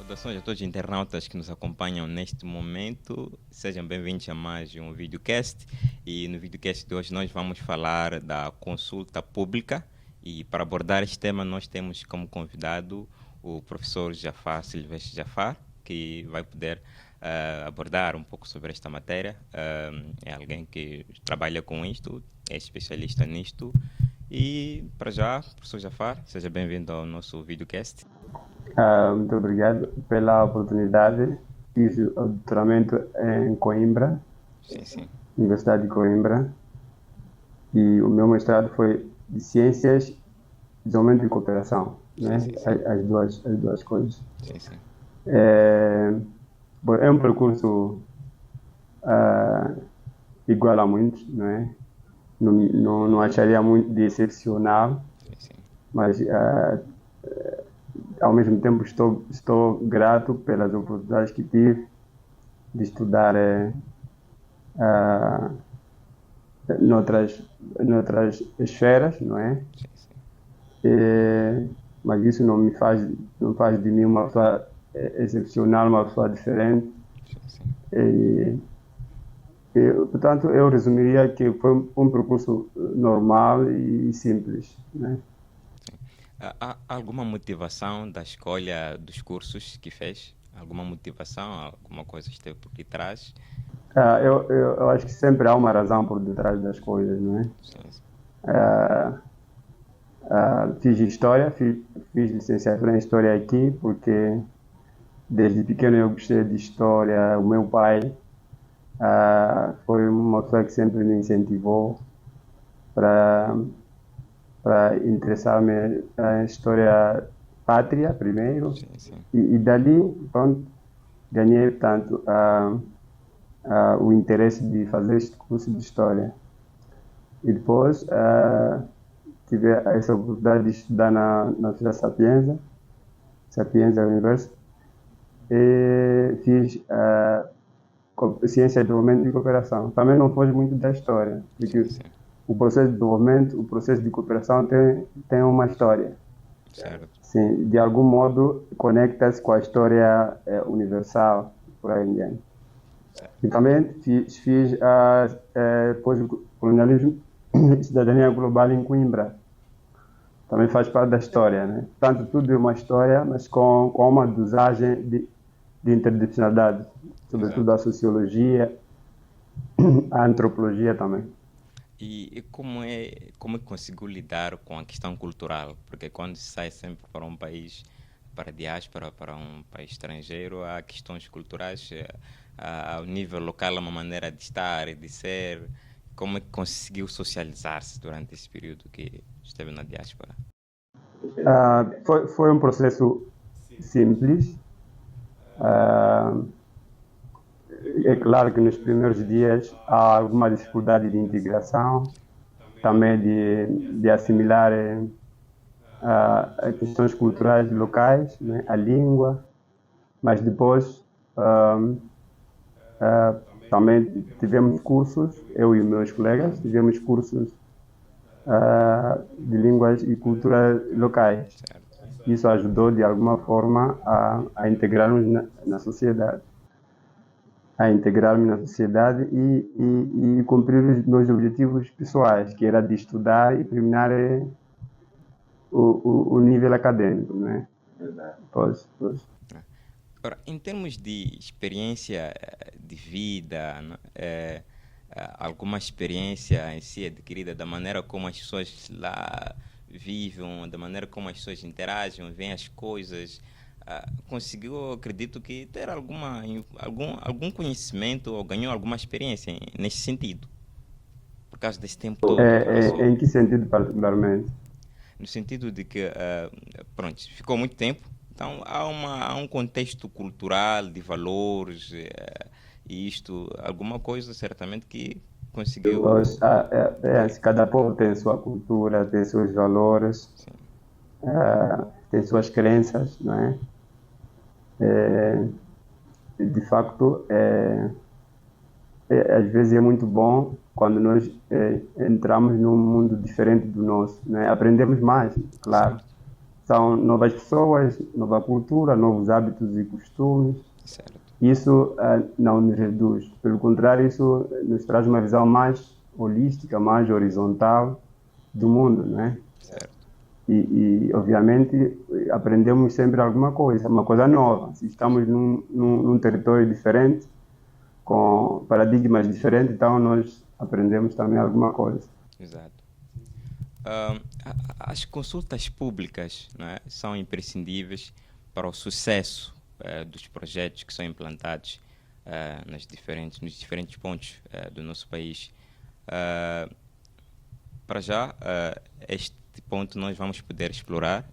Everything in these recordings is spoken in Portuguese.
Saudações a todos os internautas que nos acompanham neste momento. Sejam bem-vindos a mais um videocast. E no videocast de hoje nós vamos falar da consulta pública. E para abordar este tema nós temos como convidado o professor Jafar Silvestre Jafar, que vai poder abordar um pouco sobre esta matéria. É alguém que trabalha com isto, é especialista nisto. E para já, professor Jafar, seja bem-vindo ao nosso videocast. Muito obrigado pela oportunidade. Fiz o doutoramento em Coimbra, Sim. Universidade de Coimbra, e o meu mestrado foi de Ciências, Desenvolvimento e Cooperação, né? Sim. As duas coisas. Sim. Bom, é um percurso igual a muitos, não é? Não acharia muito de excepcional, Sim. mas ao mesmo tempo estou grato pelas oportunidades que tive de estudar noutras esferas, não é? Mas isso não faz de mim uma pessoa excepcional, uma pessoa diferente. Portanto, eu resumiria que foi um percurso normal e simples, né? Há alguma motivação da escolha dos cursos que fez? Alguma motivação? Alguma coisa esteve por detrás? Eu acho que sempre há uma razão por detrás das coisas, não é? Sim. Fiz História, fiz licenciatura em História aqui, porque desde pequeno eu gostei de História. O meu pai foi uma pessoa que sempre me incentivou para interessar-me em História Pátria primeiro, Sim. e dali, pronto, ganhei, portanto, o interesse de fazer este curso de História. E depois tive essa oportunidade de estudar na Universidade Sapienza University, e fiz Ciência, Desenvolvimento e Cooperação. Também não foge muito da história, porque Sim. o processo de desenvolvimento, o processo de cooperação tem uma história. Certo. Sim, de algum modo conecta-se com a história universal, por aí em diante. E também fiz pós-colonialismo e cidadania global em Coimbra. Também faz parte da história, né? Portanto, tudo é uma história, mas com uma dosagem de interdisciplinaridade, sobretudo a sociologia, a antropologia também. E como é que conseguiu lidar com a questão cultural? Porque quando se sai sempre para um país, para a diáspora, para um país estrangeiro, há questões culturais, ao nível local, uma maneira de estar e de ser. Como é que conseguiu socializar-se durante esse período que esteve na diáspora? Foi um processo simples. É claro que nos primeiros dias há alguma dificuldade de integração, também de assimilar questões culturais locais, né, a língua, mas depois também tivemos cursos, eu e meus colegas, tivemos cursos de línguas e culturas locais. Certo. Isso ajudou de alguma forma a integrarmos na sociedade. A integrar-me na sociedade e cumprir os meus objetivos pessoais, que era de estudar e terminar o nível acadêmico, não é? Pois. Ora, em termos de experiência de vida, né, alguma experiência em si adquirida da maneira como as pessoas lá vivem, da maneira como as pessoas interagem, veem as coisas, conseguiu, acredito que, ter algum conhecimento ou ganhou alguma experiência nesse sentido, por causa desse tempo todo que passou. Em que sentido particularmente? No sentido de que, pronto, ficou muito tempo, então há um contexto cultural, de valores, e isto, alguma coisa certamente que conseguiu. Pois, cada povo tem sua cultura, tem seus valores, Sim. tem suas crenças, não é? De facto, às vezes é muito bom quando nós entramos num mundo diferente do nosso, né? Aprendemos mais, claro, Certo. São novas pessoas, nova cultura, novos hábitos e costumes. Certo. Isso não nos reduz. Pelo contrário, isso nos traz uma visão mais holística, mais horizontal do mundo, não é? Certo. Obviamente, aprendemos sempre alguma coisa, uma coisa nova. Se estamos num território diferente, com paradigmas diferentes, então nós aprendemos também alguma coisa. Exato. As consultas públicas, né, são imprescindíveis para o sucesso dos projetos que são implantados nos diferentes pontos do nosso país. Para já, este ponto nós vamos poder explorar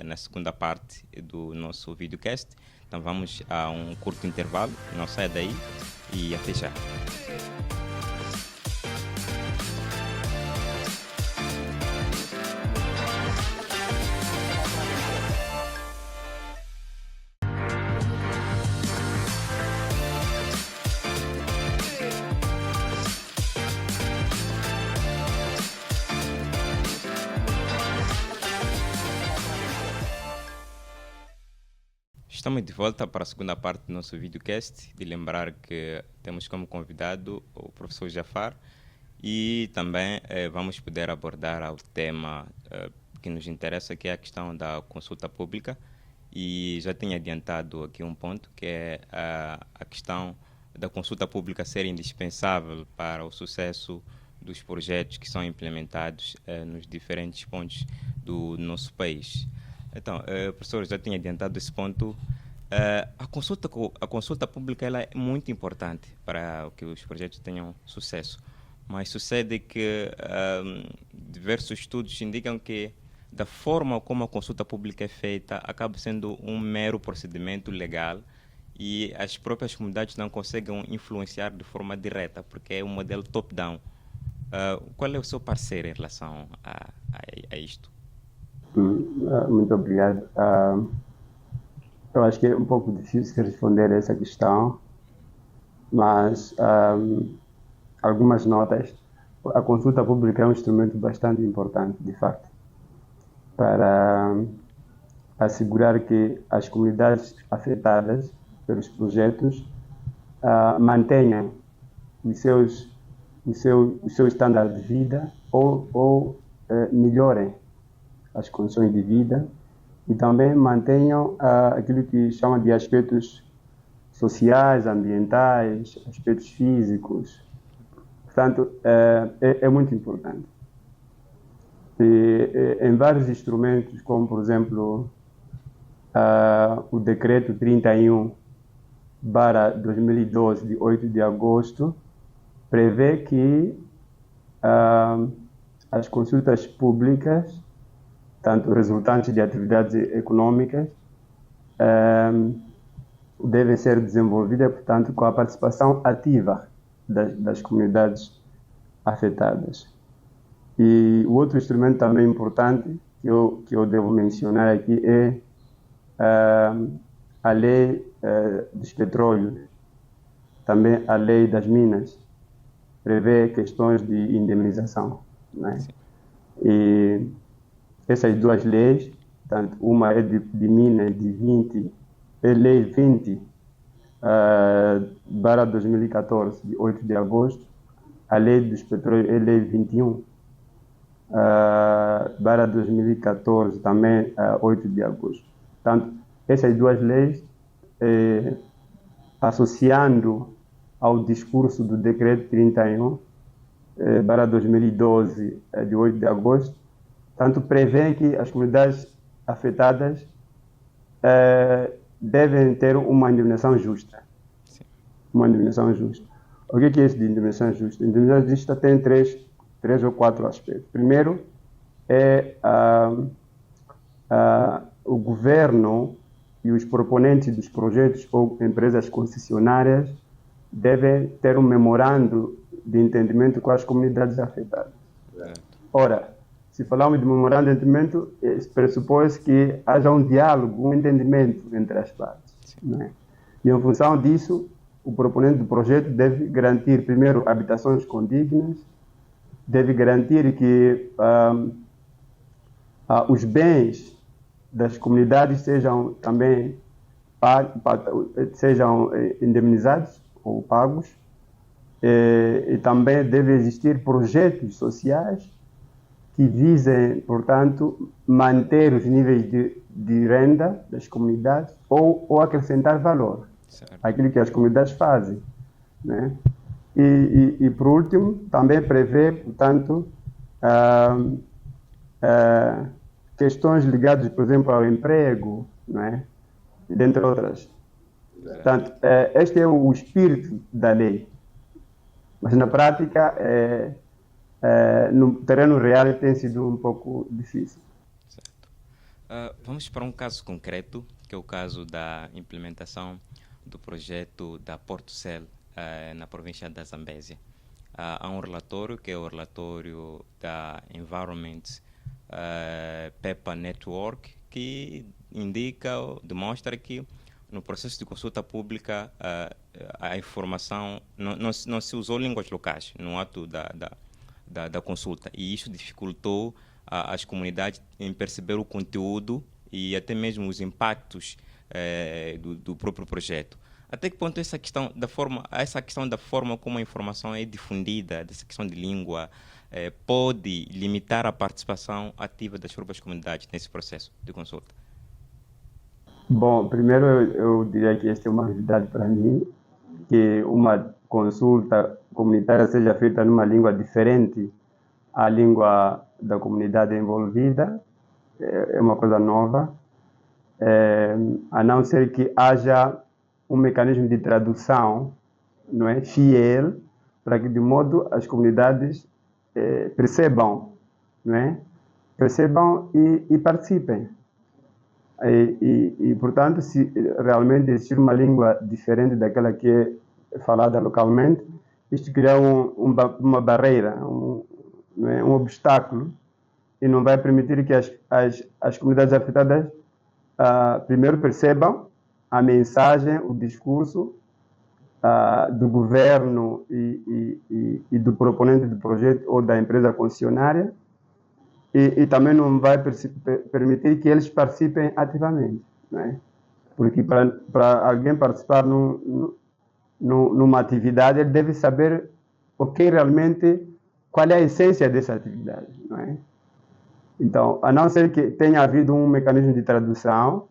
na segunda parte do nosso videocast. Então vamos a um curto intervalo, não saia daí e até já. Estamos de volta para a segunda parte do nosso videocast. De lembrar que temos como convidado o professor Jafar e também vamos poder abordar o tema que nos interessa, que é a questão da consulta pública. E já tinha adiantado aqui um ponto, que é a questão da consulta pública ser indispensável para o sucesso dos projetos que são implementados nos diferentes pontos do nosso país. Então, professor, já tinha adiantado esse ponto. A consulta pública ela é muito importante para que os projetos tenham sucesso, mas sucede que diversos estudos indicam que da forma como a consulta pública é feita, acaba sendo um mero procedimento legal e as próprias comunidades não conseguem influenciar de forma direta, porque é um modelo top-down. Qual é o seu parecer em relação a isto? Muito obrigado. Eu acho que é um pouco difícil responder a essa questão, mas algumas notas. A consulta pública é um instrumento bastante importante, de facto, para assegurar que as comunidades afetadas pelos projetos mantenham os seus estándares de vida ou melhorem as condições de vida e também mantenham aquilo que chama de aspectos sociais, ambientais, aspectos físicos. Portanto, é muito importante. Em vários instrumentos, como por exemplo o Decreto 31/2012, de 8 de agosto, prevê que as consultas públicas, tanto resultantes de atividades econômicas, devem ser desenvolvidas, portanto, com a participação ativa das comunidades afetadas. E o outro instrumento também importante que eu devo mencionar aqui é a lei dos petróleos, também a lei das minas, prevê questões de indemnização, né? E essas duas leis, tanto uma é de minas é lei 20/2014, de 8 de agosto, a lei dos petróleos é lei 21/2014, também 8 de agosto. Portanto, essas duas leis, associando ao discurso do decreto 31/2012, de 8 de agosto, tanto prevê que as comunidades afetadas devem ter uma indemnização justa. Sim. Uma indemnização justa. O que é isso de indemnização justa? A indemnização justa tem três ou quatro aspectos. Primeiro é o governo e os proponentes dos projetos ou empresas concessionárias devem ter um memorando de entendimento com as comunidades afetadas. Ora, se falamos de memorando de entendimento, pressupõe que haja um diálogo, um entendimento entre as partes, né? E em função disso, o proponente do projeto deve garantir, primeiro, habitações condignas, deve garantir que os bens das comunidades sejam também sejam indemnizados ou pagos, e também deve existir projetos sociais que visem, portanto, manter os níveis de renda das comunidades ou acrescentar valor àquilo que as comunidades fazem, né? E por último, também prevê, portanto, questões ligadas, por exemplo, ao emprego, né? Dentre outras. Portanto, este é o espírito da lei. Mas na prática, no terreno real, tem sido um pouco difícil. Certo. Vamos para um caso concreto, que é o caso da implementação do projeto da Porto Cell na província da Zambésia. Há um relatório, que é o relatório da Environment PEPA Network, que demonstra que no processo de consulta pública a informação não se usou línguas locais no ato da consulta, e isso dificultou as comunidades em perceber o conteúdo e até mesmo os impactos do próprio projeto. Até que ponto essa questão da forma como a informação é difundida, dessa questão de língua, pode limitar a participação ativa das próprias comunidades nesse processo de consulta? Bom, primeiro eu diria que esta é uma novidade para mim, que uma consulta comunitária seja feita numa língua diferente à língua da comunidade envolvida. É uma coisa nova, a não ser que haja um mecanismo de tradução, não é, fiel, para que de modo as comunidades percebam, não é, percebam e participem. Portanto, se realmente existir uma língua diferente daquela que é falada localmente, isto cria uma barreira, um obstáculo, e não vai permitir que as comunidades afetadas primeiro percebam a mensagem, o discurso do governo e do proponente do projeto ou da empresa concessionária, e também não vai permitir que eles participem ativamente, né? Porque para alguém participar numa atividade, ele deve saber qual é a essência dessa atividade, não é? Então, a não ser que tenha havido um mecanismo de tradução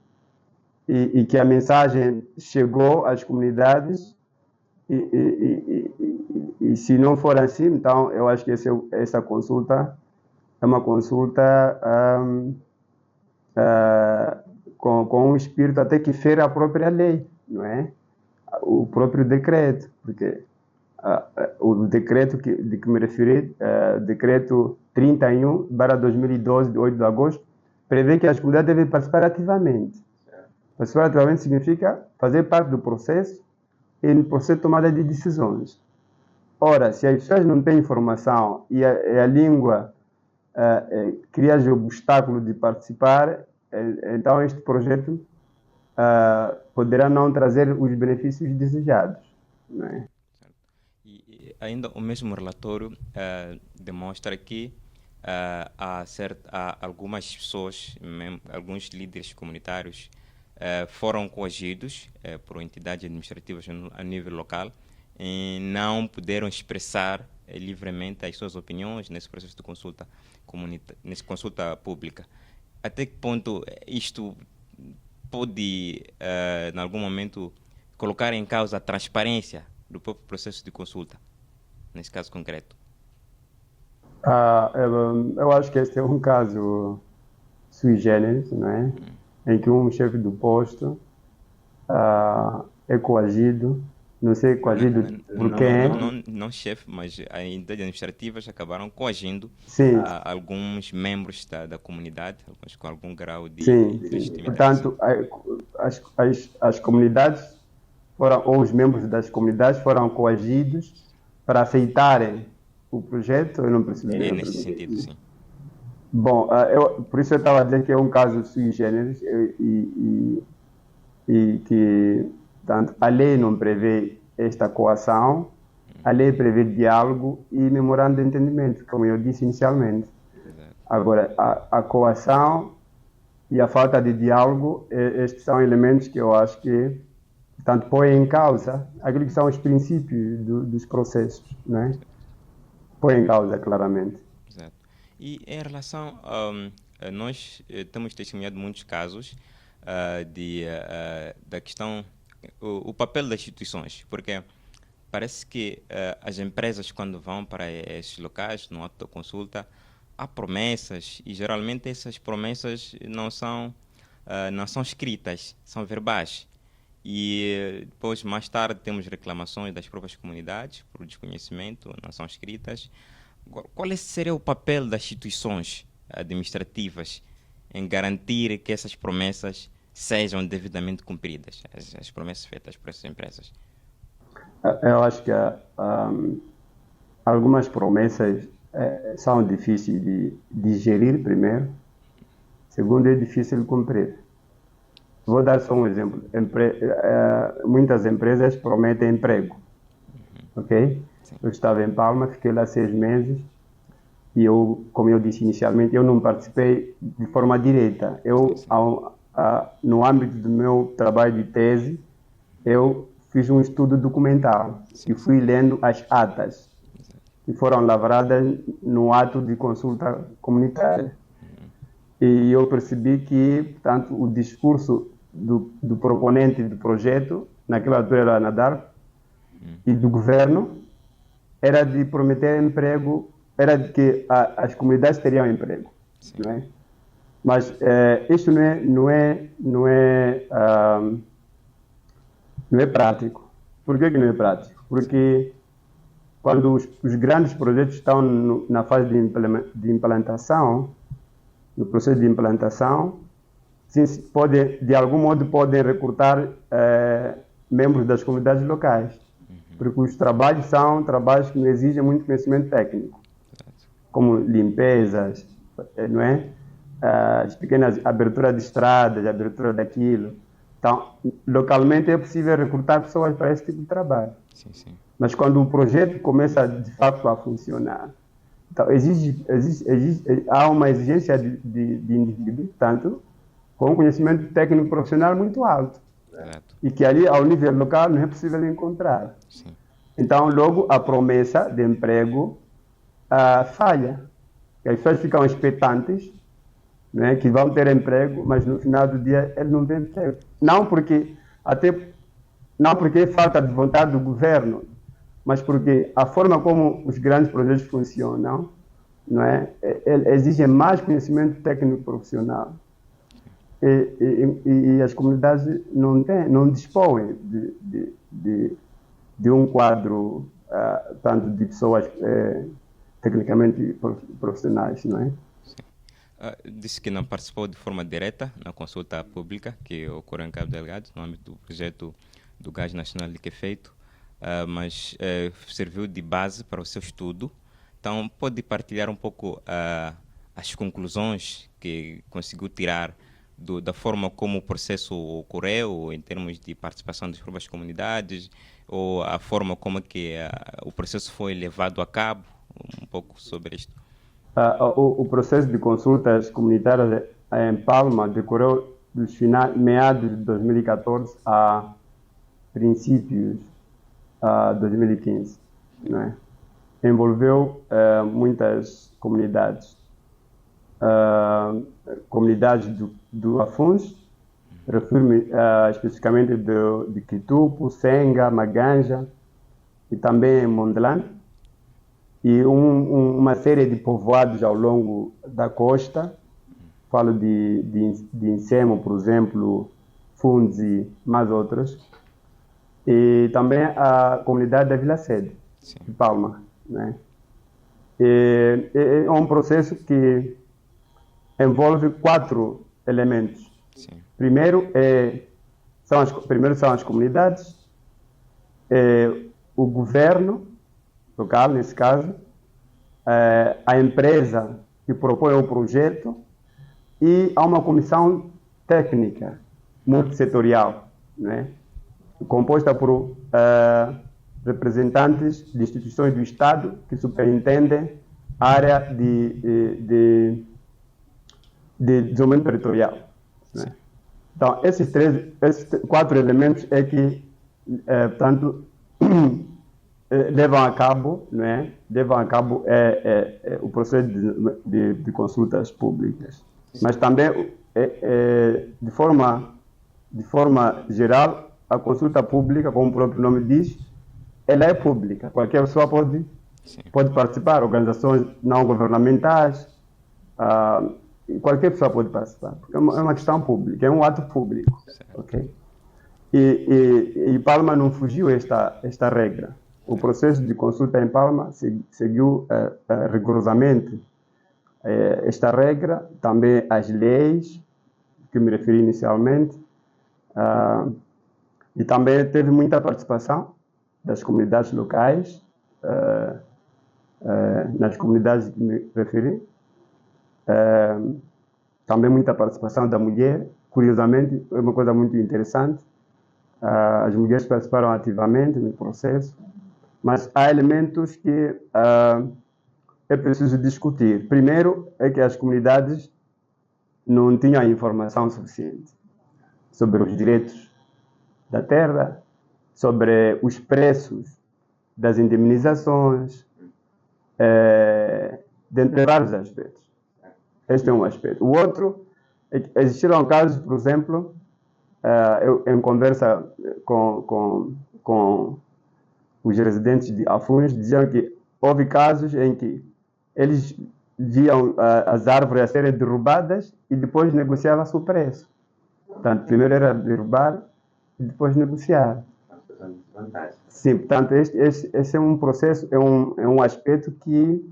e que a mensagem chegou às comunidades, e se não for assim, então eu acho que essa consulta é uma consulta com um espírito até que fere a própria lei, não é? O próprio decreto, porque o decreto de que me referi, decreto 31/2012, de 8 de agosto, prevê que as comunidades devem participar ativamente. Participar ativamente significa fazer parte do processo e no processo de tomada de decisões. Ora, se as pessoas não têm informação e a língua cria o obstáculo de participar, então este projeto poderá não trazer os benefícios desejados, não é? E ainda o mesmo relatório demonstra que há algumas pessoas, alguns líderes comunitários, foram coagidos por entidades administrativas a nível local e não puderam expressar livremente as suas opiniões nesse processo de consulta consulta pública. Até que ponto isto pode, em algum momento, colocar em causa a transparência do próprio processo de consulta, nesse caso concreto? Eu acho que este é um caso sui generis, não é? Em que um chefe do posto é coagido, não sei coagido por quem. Não chefe, mas as entidades administrativas acabaram coagindo alguns membros da comunidade, alguns com algum grau de legitimidade. Portanto, as comunidades ou os membros das comunidades foram coagidos para aceitarem o projeto. Eu não percebi. É nesse sentido, sim. Bom, por isso eu estava a dizer que é um caso sui generis e que, portanto, a lei não prevê esta coação, a lei prevê diálogo e memorando de entendimento, como eu disse inicialmente. Exato. Agora, a coação e a falta de diálogo, estes são elementos que eu acho que, portanto, põem em causa aquilo que são os princípios dos processos, não é? Põem em causa, claramente. Exato. E em relação nós temos testemunhado muitos casos da questão, o papel das instituições, porque parece que as empresas, quando vão para esses locais, no ato da consulta, há promessas e geralmente essas promessas não são escritas, são verbais. E depois, mais tarde, temos reclamações das próprias comunidades por desconhecimento, não são escritas. Qual seria o papel das instituições administrativas em garantir que essas promessas sejam devidamente cumpridas, as promessas feitas por essas empresas? Eu acho que algumas promessas são difíceis de digerir, primeiro. Segundo, é difícil de cumprir. Vou dar só um exemplo. Muitas empresas prometem emprego. Ok? Sim. Eu estava em Palma, fiquei lá 6 meses e eu, como eu disse inicialmente, eu não participei de forma direta. No âmbito do meu trabalho de tese, eu fiz um estudo documental e fui lendo as atas que foram lavradas no ato de consulta comunitária. E eu percebi que, portanto, o discurso do proponente do projeto, naquela altura era a NADAR, e do governo, era de prometer emprego, era de que as comunidades teriam emprego. Não é? Mas isso não é prático. Por que não é prático? Porque quando os grandes projetos estão na fase de implantação, no processo de implantação, sim, de algum modo podem recrutar membros das comunidades locais, porque os trabalhos são trabalhos que não exigem muito conhecimento técnico, como limpezas, não é? As pequenas aberturas de estradas, abertura daquilo. Então, localmente é possível recrutar pessoas para esse tipo de trabalho. Sim, sim. Mas quando o projeto começa de fato a funcionar, então, há uma exigência de indivíduo, portanto, com um conhecimento técnico profissional muito alto. Exato. E que ali, ao nível local, não é possível encontrar. Sim. Então, logo, a promessa de emprego falha. As pessoas ficam expectantes, né, que vão ter emprego, mas no final do dia ele não tem emprego. Não porque é falta de vontade do governo, mas porque a forma como os grandes projetos funcionam, não é, exige mais conhecimento técnico profissional. E as comunidades não dispõem de um quadro tanto de pessoas tecnicamente profissionais, não é? Disse que não participou de forma direta na consulta pública que ocorreu em Cabo Delgado, no âmbito do projeto do Gás Nacional Liquefeito, mas serviu de base para o seu estudo. Então, pode partilhar um pouco as conclusões que conseguiu tirar da forma como o processo ocorreu, em termos de participação das próprias comunidades, ou a forma como que o processo foi levado a cabo, um pouco sobre isto. O processo de consultas comunitárias em Palma decorreu dos meados de 2014 a princípios de 2015, né? Envolveu muitas comunidades, comunidades do Afuns, refiro-me especificamente de Quitupo, Senga, Maganja e também Mondelane, e uma série de povoados ao longo da costa. Falo de Incemo, por exemplo, Fundes e mais outros. E também a comunidade da Vila Sede, de Palma, né? É um processo que envolve 4 elementos. Sim. Primeiro são as comunidades, o governo local, nesse caso, a empresa que propõe o projeto, e há uma comissão técnica multissetorial, né, composta por representantes de instituições do Estado que superintendem a área de desenvolvimento territorial, Então, esses quatro elementos é que, portanto, levam a cabo, não é? Levam a cabo o processo de consultas públicas. Mas também, de forma geral, a consulta pública, como o próprio nome diz, ela é pública. Qualquer pessoa pode participar, organizações não governamentais, qualquer pessoa pode participar, porque é uma questão pública, é um ato público. Okay? E Palma não fugiu esta regra. O processo de consulta em Palma seguiu rigorosamente esta regra, também as leis que me referi inicialmente, e também teve muita participação das comunidades locais, nas comunidades que me referi, também muita participação da mulher. Curiosamente, é uma coisa muito interessante, as mulheres participaram ativamente no processo, mas há elementos que é preciso discutir. Primeiro é que as comunidades não tinham informação suficiente sobre os direitos da terra, sobre os preços das indemnizações, dentre vários aspectos. Este é um aspecto. O outro é que existiram casos, por exemplo, eu, em conversa com os residentes de Afuns, diziam que houve casos em que eles viam as árvores a serem derrubadas e depois negociava-se o preço. Portanto, primeiro era derrubar e depois negociar. Sim, portanto, esse é um processo, é um aspecto que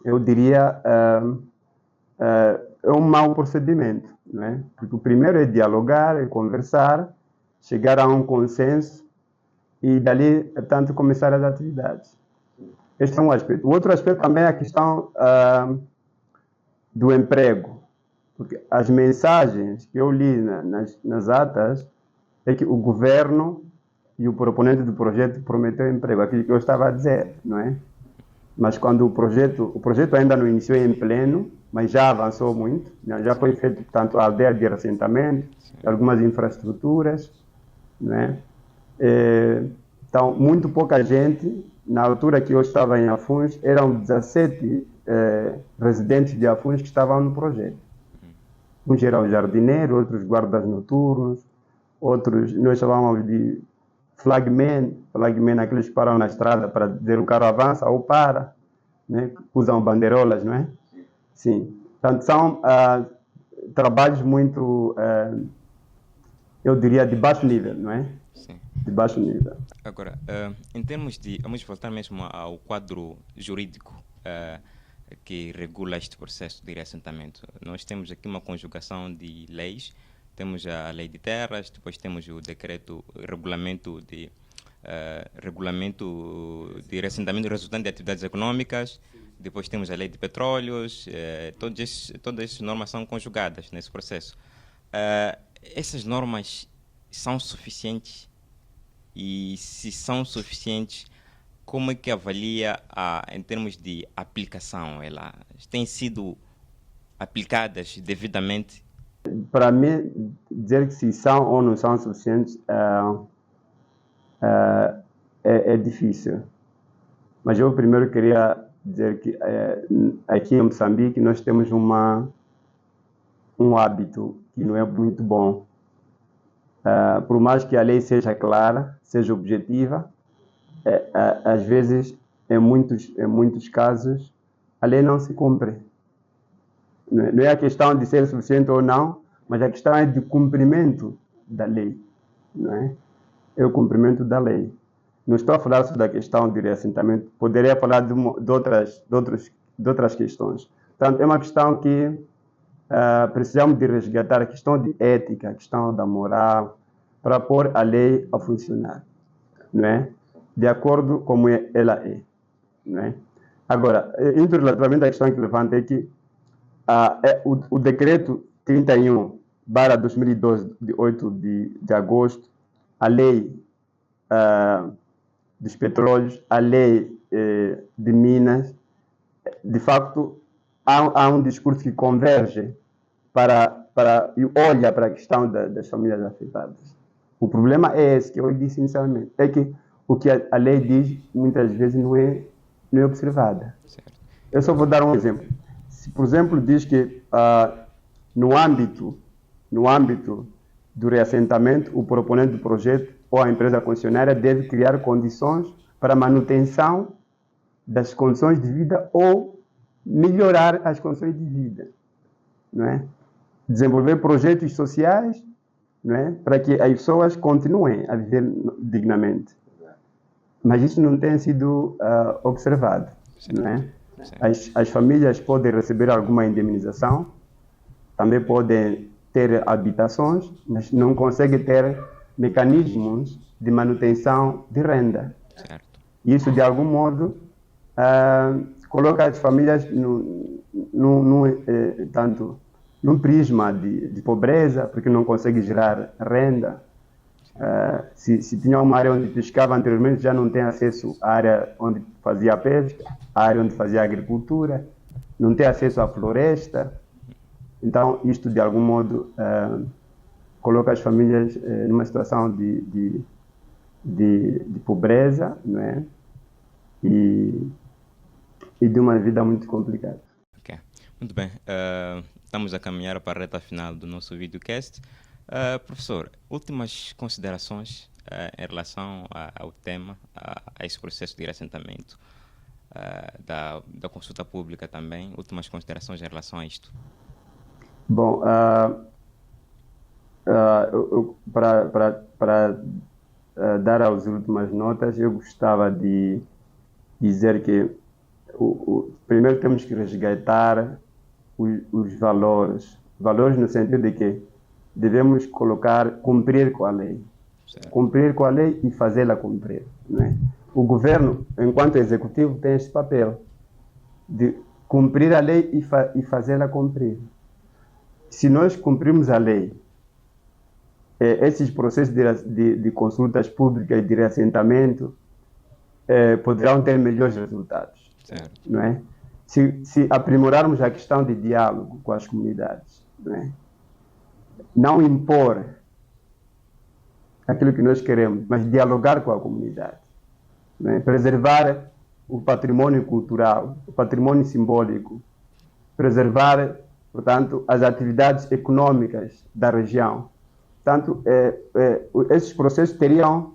eu diria é um mau procedimento, não é? Porque o primeiro é dialogar, é conversar, chegar a um consenso e dali, portanto, começar as atividades. Este é um aspecto. O outro aspecto também é a questão do emprego, porque as mensagens que eu li nas atas é que o governo e o proponente do projeto prometeu emprego, aquilo que eu estava a dizer, não é? Mas quando o projeto ainda não iniciou em pleno, mas já avançou muito, já foi feito, portanto, a aldeia de assentamento, algumas infraestruturas, não é? Então, muito pouca gente, na altura que eu estava em Afuns, eram 17 residentes de Afuns que estavam no projeto. Uns eram jardineiros, outros guardas noturnos, outros nós chamávamos de flagmen, aqueles que param na estrada para dizer o carro avança ou para, né? Usam bandeirolas, não é? Sim. Portanto, são trabalhos muito, eu diria, de baixo nível, não é? Sim. De baixo nível. Agora, em termos de... Vamos voltar mesmo ao quadro jurídico que regula este processo de reassentamento. Nós temos aqui uma conjugação de leis. Temos a lei de terras, depois temos o decreto, regulamento de reassentamento resultante de atividades econômicas, depois temos a lei de petróleos, todas essas normas são conjugadas nesse processo. Essas normas são suficientes? E se são suficientes, como é que avalia em termos de aplicação? Elas têm sido aplicadas devidamente? Para mim, dizer que se são ou não são suficientes é difícil. Mas eu primeiro queria dizer que aqui em Moçambique nós temos um hábito que não é muito bom. Por mais que a lei seja clara, seja objetiva, às vezes, em muitos casos, a lei não se cumpre. Não é a questão de ser suficiente ou não, mas a questão é de cumprimento da lei. Não é? É o cumprimento da lei. Não estou a falar só da questão de reassentamento, poderia falar de outras questões. Portanto, é uma questão que precisamos de resgatar, a questão de ética, a questão da moral, para pôr a lei a funcionar, não é? De acordo com como ela é. Não é? Agora, indo relativamente à questão que levanta é que o decreto 31/2012, de 8 de agosto, a lei dos petróleos, a lei de Minas, de facto, há um discurso que converge para e olha para a questão das famílias afetadas. O problema é esse que eu disse inicialmente, é que o que a lei diz muitas vezes não é observada. Certo. Eu só vou dar um exemplo. Se, por exemplo, diz que no âmbito do reassentamento, o proponente do projeto ou a empresa concessionária deve criar condições para a manutenção das condições de vida ou melhorar as condições de vida, não é? Desenvolver projetos sociais, não é? Para que as pessoas continuem a viver dignamente. Mas isso não tem sido observado, não é? As famílias podem receber alguma indemnização, também podem ter habitações, mas não conseguem ter mecanismos de manutenção de renda. Certo. Isso, de algum modo, coloca as famílias num prisma de pobreza, porque não consegue gerar renda. Se tinha uma área onde pescava anteriormente, já não tem acesso à área onde fazia pesca, à área onde fazia agricultura, não tem acesso à floresta. Então, isto, de algum modo, coloca as famílias numa situação de pobreza, não é? E de uma vida muito complicada. Ok, muito bem. Estamos a caminhar para a reta final do nosso videocast. Professor, últimas considerações em relação ao tema, a esse processo de reassentamento, da consulta pública também. Últimas considerações em relação a isto. Bom, para dar as últimas notas, eu gostava de dizer que primeiro temos que resgatar os valores no sentido de que devemos cumprir com a lei. Certo. Cumprir com a lei e fazê-la cumprir, não é? O governo, enquanto executivo, tem esse papel de cumprir a lei e fazê-la cumprir. Se nós cumprirmos a lei, esses processos de consultas públicas e de reassentamento poderão ter melhores resultados. Certo. Não é? Se aprimorarmos a questão de diálogo com as comunidades, não é? Não impor aquilo que nós queremos, mas dialogar com a comunidade, não é? Preservar o patrimônio cultural, o patrimônio simbólico, preservar, portanto, as atividades econômicas da região. Portanto, esses processos teriam,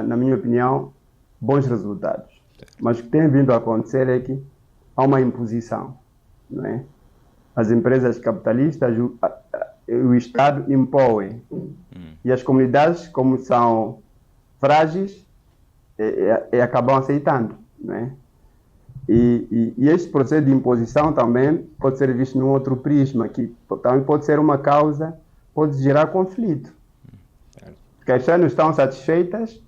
na minha opinião, bons resultados. Mas o que tem vindo a acontecer é que há uma imposição, não é? As empresas capitalistas, o Estado impõe. E as comunidades, como são frágeis, acabam aceitando, não é? E esse processo de imposição também pode ser visto num outro prisma, que também pode ser uma causa, pode gerar conflito. Porque as pessoas não estão satisfeitas,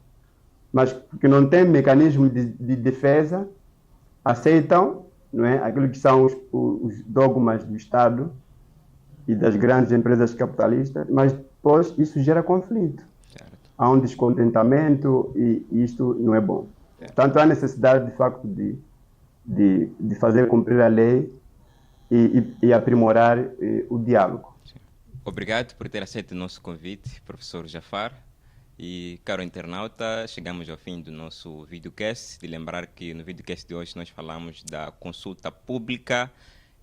mas porque não tem mecanismo de defesa, aceitam, não é, aquilo que são os dogmas do Estado e das grandes empresas capitalistas, mas depois isso gera conflito. Certo. Há um descontentamento e isto não é bom. Certo. Portanto, há necessidade, de facto, de fazer cumprir a lei e aprimorar o diálogo. Sim. Obrigado por ter aceito o nosso convite, professor Jafar. E, caro internauta, chegamos ao fim do nosso videocast. De lembrar que no videocast de hoje nós falamos da consulta pública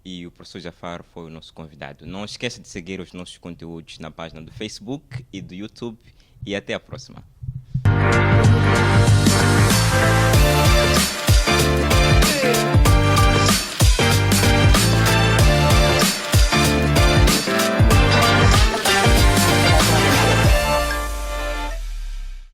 e o professor Jafar foi o nosso convidado. Não esqueça de seguir os nossos conteúdos na página do Facebook e do YouTube. E até a próxima. Yeah.